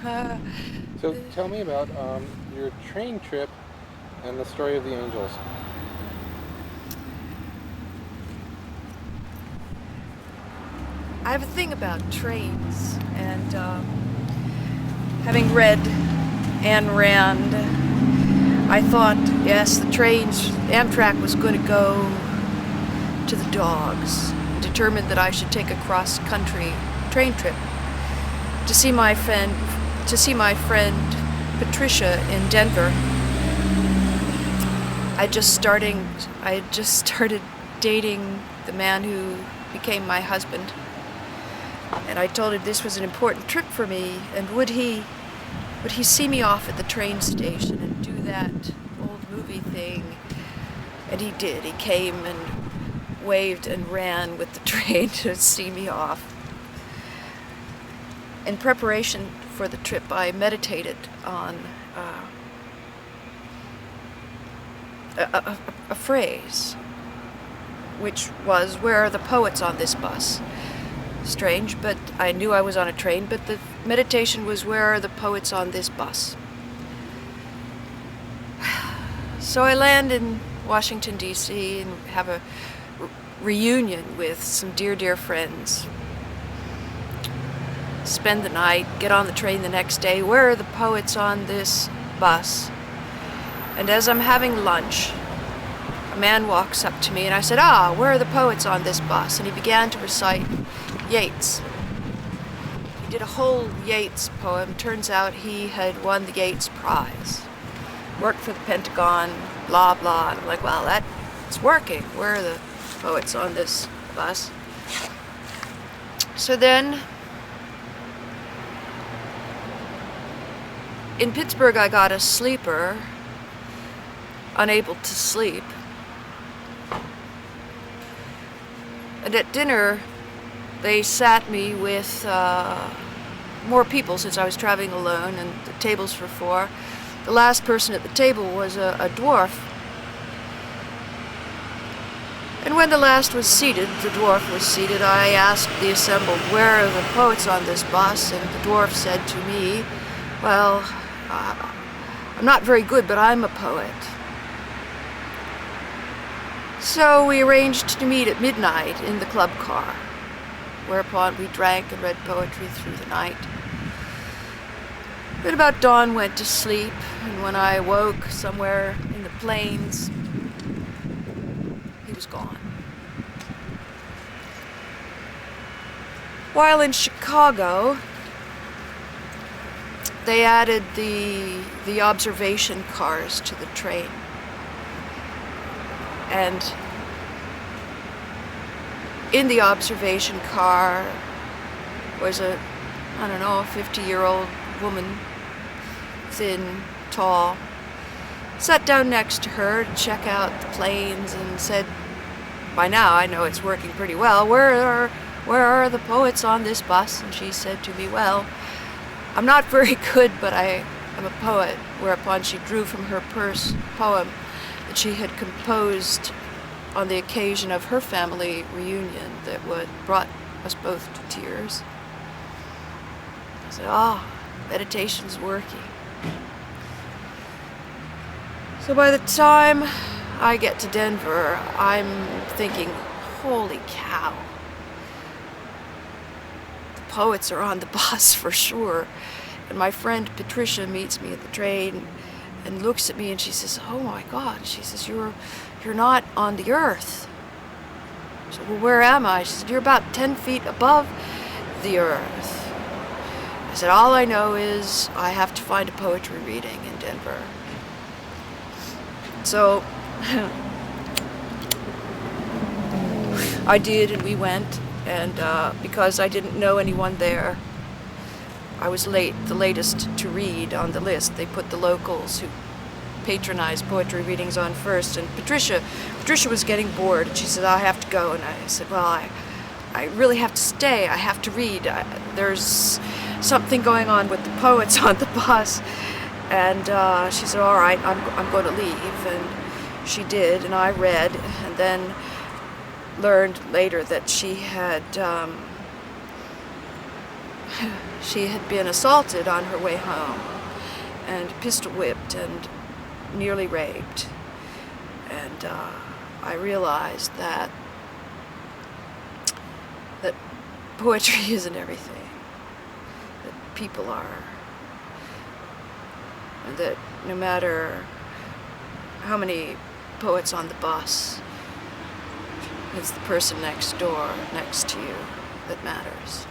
know. So tell me about your train trip and the story of the angels. I have a thing about trains, and having read Ayn Rand, I thought, yes, Amtrak was going to go to the dogs. Determined that I should take a cross-country train trip to see my friend Patricia in Denver. I had just started dating the man who became my husband, and I told him this was an important trip for me, and would he see me off at the train station and do that old movie thing. And he did. He came and waved and ran with the train to see me off. In preparation for the trip, I meditated on a phrase, which was, "Where are the poets on this bus?" Strange, but I knew I was on a train, but the meditation was, "Where are the poets on this bus?" So I land in Washington, D.C. and have a reunion with some dear friends. Spend the night, get on the train the next day. Where are the poets on this bus? And as I'm having lunch, a man walks up to me and I said, where are the poets on this bus? And he began to recite Yeats. He did a whole Yeats poem. Turns out he had won the Yeats Prize. Worked for the Pentagon, blah, blah. And I'm like, well, it's working. Where are the poets on this bus? So then, in Pittsburgh, I got a sleeper, unable to sleep. And at dinner, they sat me with more people since I was traveling alone, and the tables for four. The last person at the table was a dwarf. And when the last was seated, the dwarf was seated, I asked the assembled, where are the poets on this bus? And the dwarf said to me, well, I'm not very good, but I'm a poet. So we arranged to meet at midnight in the club car, whereupon we drank and read poetry through the night. At about dawn, went to sleep, and when I woke somewhere in the plains, he was gone. While in Chicago, they added the observation cars to the train. And in the observation car was a 50-year-old woman, thin, tall. Sat down next to her to check out the planes and said, by now I know it's working pretty well, where are the poets on this bus? And she said to me, well, I'm not very good, but I am a poet, whereupon she drew from her purse a poem that she had composed on the occasion of her family reunion that brought us both to tears. I said, meditation's working. So by the time I get to Denver, I'm thinking, holy cow. The poets are on the bus for sure. And my friend Patricia meets me at the train and looks at me and she says, oh my God. She says, you're not on the earth. I said, well, where am I? She said, you're about 10 feet above the earth. I said, all I know is I have to find a poetry reading in Denver. So I did, and we went, and because I didn't know anyone there, I was the latest to read on the list. They put the locals who patronize poetry readings on first, and Patricia was getting bored, and she said, I have to go, and I said, well, I really have to stay, I have to read. There's something going on with the poets on the bus. And she said, all right, I'm going to leave. And she did, and I read, and then learned later that she had she had been assaulted on her way home and pistol whipped and nearly raped. And I realized that poetry isn't everything, that people are, and that no matter how many poets on the bus, it's the person next door, next to you, that matters.